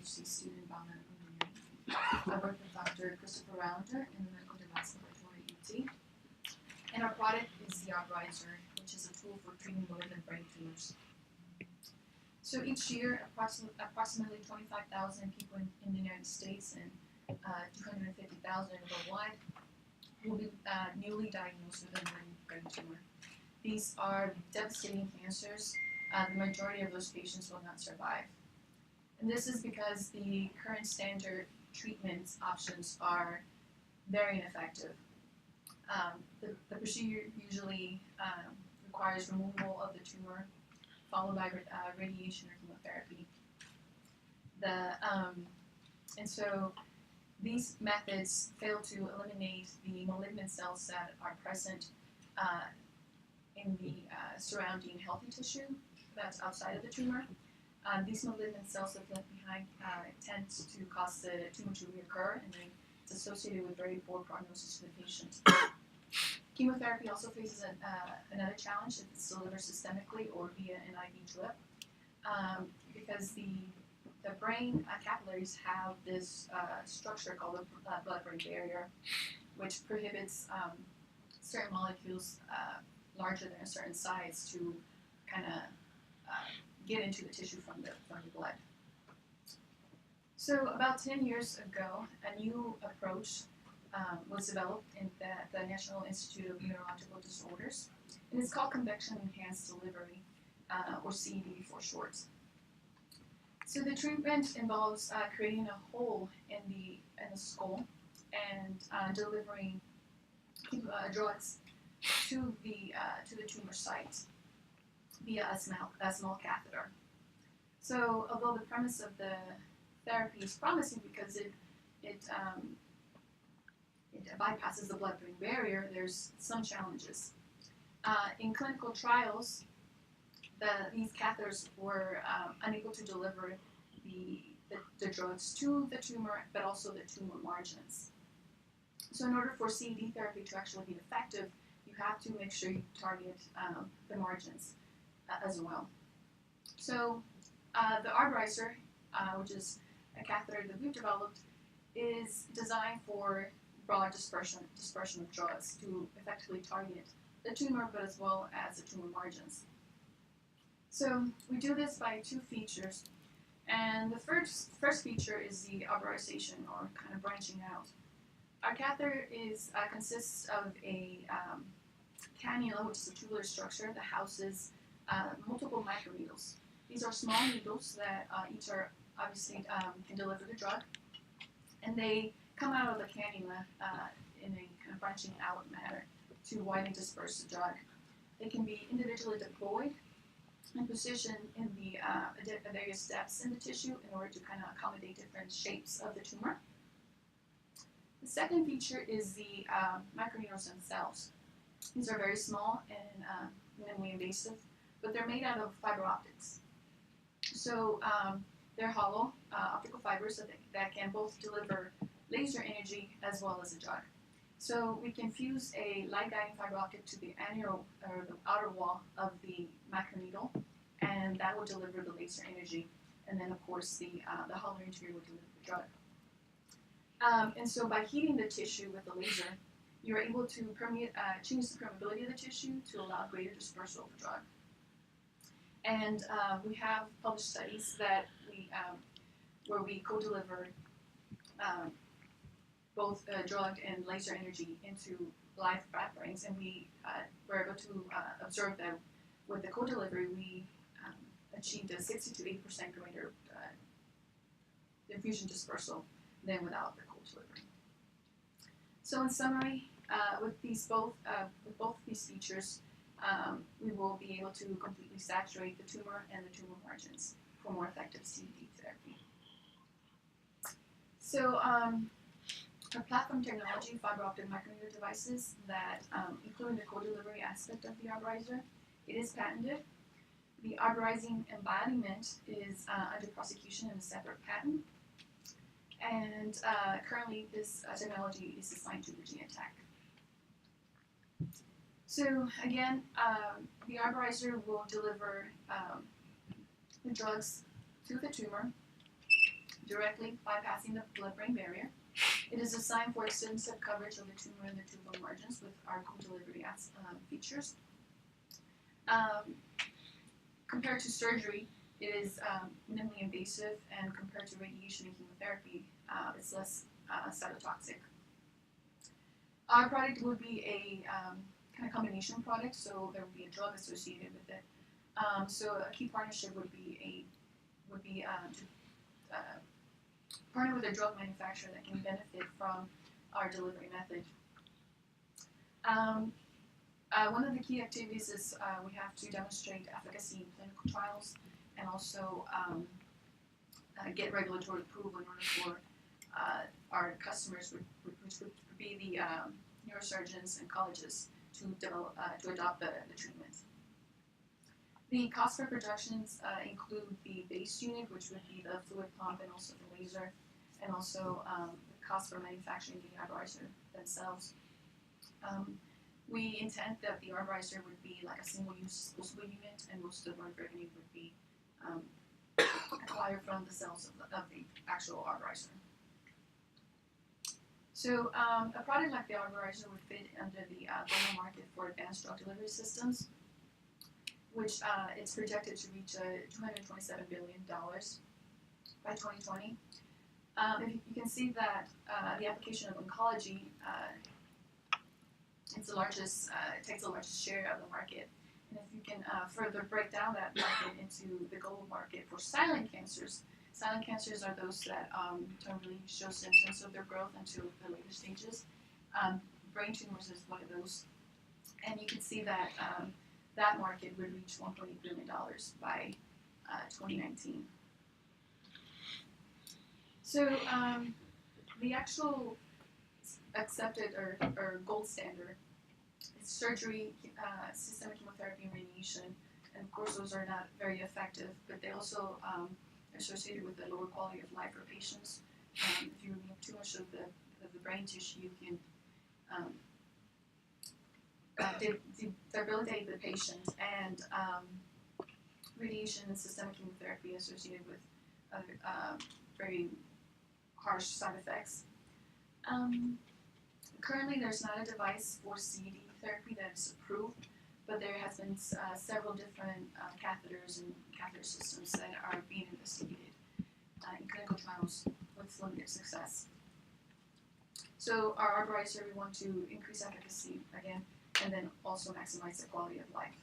PhD student Bala Underwood. I work with Dr. Christopher Rounder in the Medical Device Laboratory at UT. And our product is the Arborizer, which is a tool for treating malignant brain tumors. So each year, approximately 25,000 people in the United States and 250,000 worldwide will be newly diagnosed with a malignant brain tumor. These are devastating cancers. The majority of those patients will not survive. And this is because the current standard treatment options are very ineffective. The procedure usually requires removal of the tumor, followed by radiation or chemotherapy. And so these methods fail to eliminate the malignant cells that are present in the surrounding healthy tissue that's outside of the tumor. These malignant cells that left behind tend to cause the tumor to reoccur, and then it's associated with very poor prognosis for the patient. Chemotherapy also faces another challenge if it's delivered systemically or via an IV drip, because the brain capillaries have this structure called the blood-brain barrier, which prohibits certain molecules larger than a certain size to kind of get into the tissue from the blood. So about 10 years ago, a new approach was developed in the National Institute of Neurological Disorders, and it's called convection enhanced delivery, or CED for short. So the treatment involves creating a hole in the skull and delivering drugs to the tumor site via a small catheter. So although the premise of the therapy is promising because it bypasses the blood-brain barrier, there's some challenges. In clinical trials, these catheters were unable to deliver the drugs to the tumor, but also the tumor margins. So in order for CED therapy to actually be effective, you have to make sure you target the margins as well. So the Arborizer, which is a catheter that we've developed, is designed for broad dispersion of drugs to effectively target the tumor, but as well as the tumor margins. So we do this by two features, and the first feature is the arborization, or kind of branching out. Our catheter consists of a cannula, which is a tubular structure that houses multiple microneedles. These are small needles that each are obviously can deliver the drug, and they come out of the cannula in a kind of branching out manner to widely disperse the drug. They can be individually deployed and positioned in the various steps in the tissue in order to kind of accommodate different shapes of the tumor. The second feature is the microneedles themselves. These are very small and minimally invasive, but they're made out of fiber optics. So they're hollow optical fibers that can both deliver laser energy as well as a drug. So we can fuse a light guiding fiber optic to the annular or the outer wall of the microneedle, and that will deliver the laser energy. And then, of course, the hollow interior will deliver the drug. And so by heating the tissue with the laser, you're able to change the permeability of the tissue to allow greater dispersal of the drug. And we have published studies that where we co-deliver both drug and laser energy into live rat brains, and we were able to observe that with the co-delivery, we achieved a 60 to 80% greater infusion dispersal than without the co-delivery. So in summary, with both of these features, we will be able to completely saturate the tumor and the tumor margins for more effective CED therapy. So our platform technology, fiber optic microneedle devices that include the co-delivery aspect of the Arborizer, it is patented. The arborizing embodiment is under prosecution in a separate patent. And currently this technology is assigned to Virginia Tech. So again, the Arborizer will deliver the drugs to the tumor directly bypassing the blood-brain barrier. It is designed for extensive coverage of the tumor and the tubular margins with our co-delivery features. Compared to surgery, it is minimally invasive, and compared to radiation and chemotherapy, it's less cytotoxic. Our product would be a kind of combination product, so there would be a drug associated with it. So a key partnership would be to partner with a drug manufacturer that can benefit from our delivery method. One of the key activities is we have to demonstrate efficacy in clinical trials and also get regulatory approval in order for our customers, which would be the neurosurgeons and colleges, to adopt the treatment. The cost for projections include the base unit, which would be the fluid pump and also the laser, and also the cost for manufacturing the Arborizer themselves. We intend that the Arborizer would be like a single-use disposable unit, and most of our revenue would be acquired from the sales of the actual Arborizer. So a product like the Arborizer would fit under the global market for advanced drug delivery systems, which it's projected to reach $227 billion by 2020. You can see that the application of oncology it's the largest, it takes the largest share of the market. And if you can further break down that market into the global market for silent cancers are those that don't really show symptoms of their growth until the later stages. Brain tumors is one of those. And you can see that that market would reach $1.8 billion by 2019. So the actual accepted or gold standard is surgery, systemic chemotherapy, and radiation. And of course, those are not very effective, but they also are associated with a lower quality of life for patients. If you remove too much of the brain tissue, you can debilitate the patient, and radiation and systemic chemotherapy associated with very harsh side effects. Currently, there's not a device for CED therapy that is approved, but there has been several different catheters and catheter systems that are being investigated in clinical trials with limited success. So our Arborizer, we want to increase efficacy again, and then also maximize the quality of life.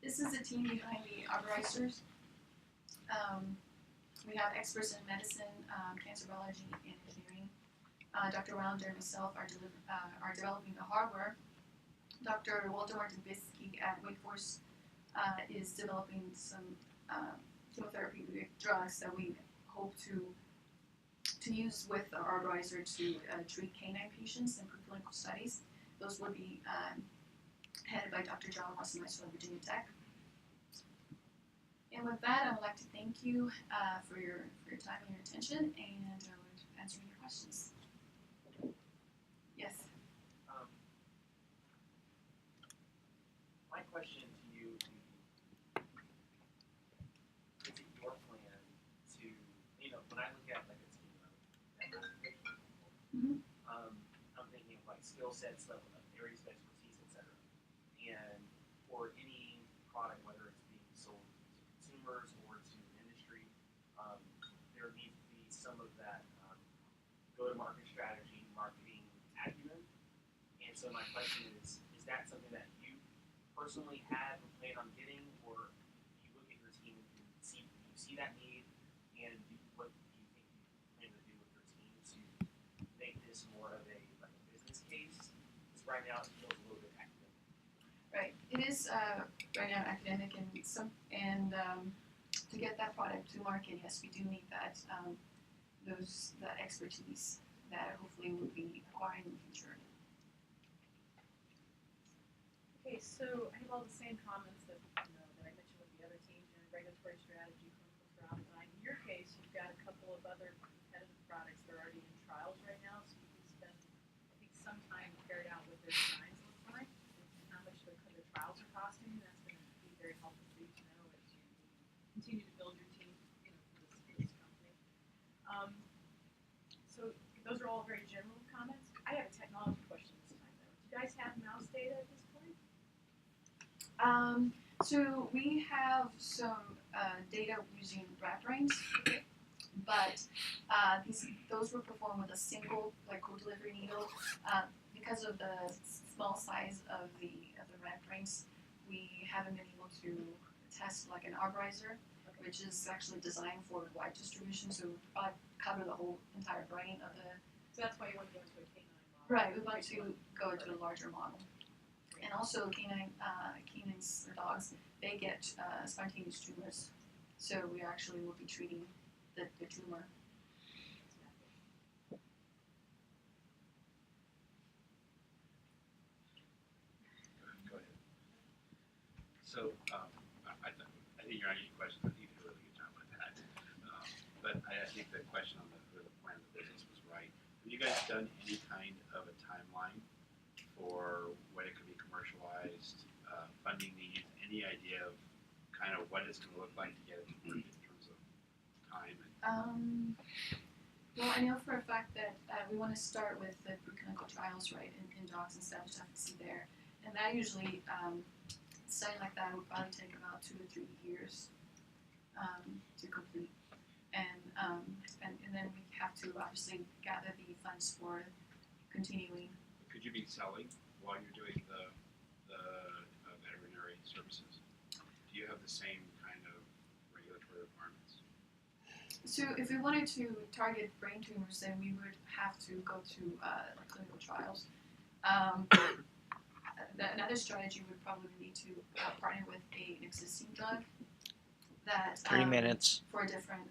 This is the team behind the Arborizers. We have experts in medicine, cancer biology, and engineering. Dr. Rounder and myself are developing the hardware. Dr. Walter Martin-Bisky at Wake Forest is developing some chemotherapeutic drugs that we hope to use with the Arborizer to treat canine patients in preclinical studies. Those would be headed by Dr. John Ross and myself at Virginia Tech. And with that, I would like to thank you for your time and your attention, and I would answer any questions. Yes? My question to you is it your plan to, when I look at like a team of I'm thinking of like skill sets, level of areas of expertise, etc. And for any product, whether it's being sold to consumers or to industry, there needs to be some of that go-to-market strategy, marketing acumen. And so my question is that something that you personally have or plan on getting, or you look at your team and you see that need, and what do you think you plan to do with your team to make this more of a business case? Because right now it feels a little bit academic. Right. It is right now academic, and to get that product to market, yes, we do need that that expertise that hopefully we'll be acquiring in the future. Okay, so I have all the same comments that I mentioned with the other teams, regulatory strategy, clinical trial design. In your case, you've got a couple of other competitive products that are already in trials right now, so you can spend, I think, some time to carry out what their designs look like and how much their trials are costing. That's going to be very helpful for you to know as you continue to build your team, for this company. So those are all very general comments. I have a technology question this time though. Do you guys have mouse data at this point? So we have some data using rat brains, but those were performed with a single co-delivery needle. Because of the small size of the rat brains, we haven't been able to test like an Arborizer, which is actually designed for wide distribution, so it would probably cover the whole entire brain of the. So that's why you want to go into a canine model. Right, we want to go into a larger model. And also canines or dogs, they get spontaneous tumors. So we actually will be treating the tumor. Go ahead. So I think you're asking questions. I think you did a really good job with that. But I think the question on the plan of the business was right. Have you guys done any kind of a timeline for when it could be commercialized, funding needs, any idea of kind of what it's going to look like to get it to work in terms of time? Well, I know for a fact that we want to start with the preclinical trials, right, in dogs and establish efficacy there. And that usually, study like that would probably take about 2 to 3 years to complete. And then we have to obviously gather the funds for continuing. Could you be selling while you're doing the veterinary services? Do you have the same kind of regulatory requirements? So if we wanted to target brain tumors, then we would have to go to clinical trials. Another strategy would probably be to partner with an existing drug that 3 minutes. for a different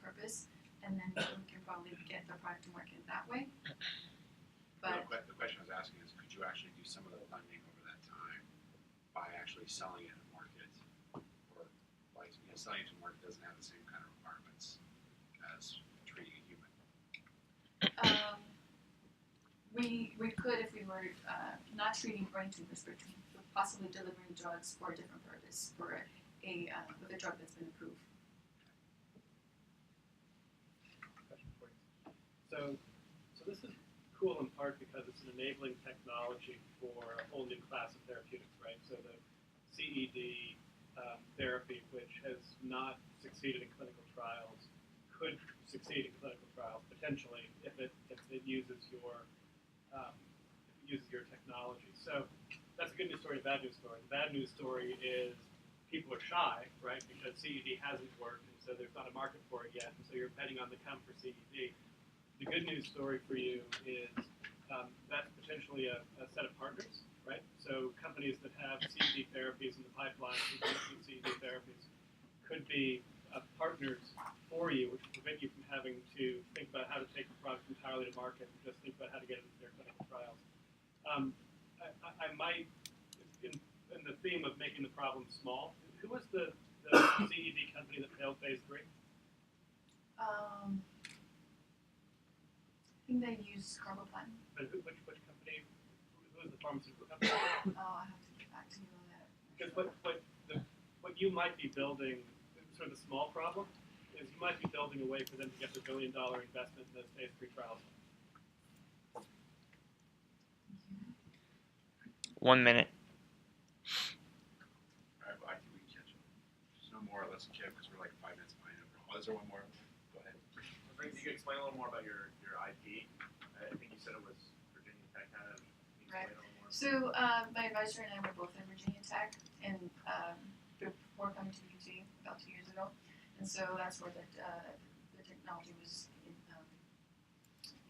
purpose, and then we can probably get the product to market that way. But The question I was asking is, could you actually do some of the funding over that time by actually selling it in the market, or like selling it to the market doesn't have the same kind of requirements as treating a human? we could if we were not treating brain tumors, but possibly delivering drugs for a different purpose, for with a drug that's been approved. Question for you. So this is cool in part because it's an enabling technology for a whole new class of therapeutics, right? So the CED therapy, which has not succeeded in clinical trials, could succeed in clinical trials potentially if it uses your technology. So that's a good news story and a bad news story. The bad news story is people are shy, right? Because CED hasn't worked, and so there's not a market for it yet, and so you're betting on the come for CED. The good news story for you is that's potentially a set of partners, right? So companies that have CED therapies in the pipeline, CED therapies, could be partners for you, which will prevent you from having to think about how to take the product entirely to market and just think about how to get it into their clinical trials. I might, in the theme of making the problem small, who was the CED company that failed phase 3? I think they use carboplatin. But which company? Who was the pharmaceutical company? Oh, I have to get back to you on that. Because what you might be building, sort of the small problem, is you might be building a way for them to get their $1 billion investment in those phase 3 trials. 1 minute. All right, well, I think we can catch up. There's no more. Let's check because we're like 5 minutes behind overall. Is there one more? Go ahead. I was wondering if you could explain a little more about your IP. I think you said it was Virginia Tech kind of. Can you explain a little more? So my advisor and I were both at Virginia Tech, and before coming to UT about 2 years ago, and so that's where the technology was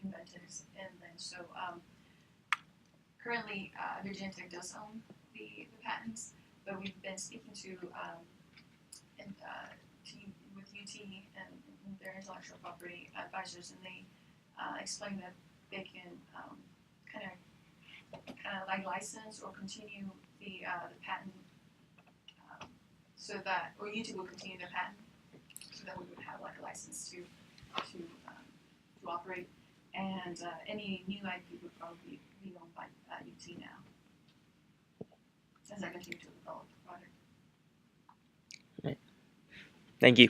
invented. And then so currently Virginia Tech does own the patents, but we've been speaking to with UT and their intellectual property advisors, and they explain that they can kind of like license or continue the patent, so that, or YouTube will continue the patent, so that we would have like a license to operate, and any new IP would probably be owned by UT now, as I continue to develop the product. Thank you.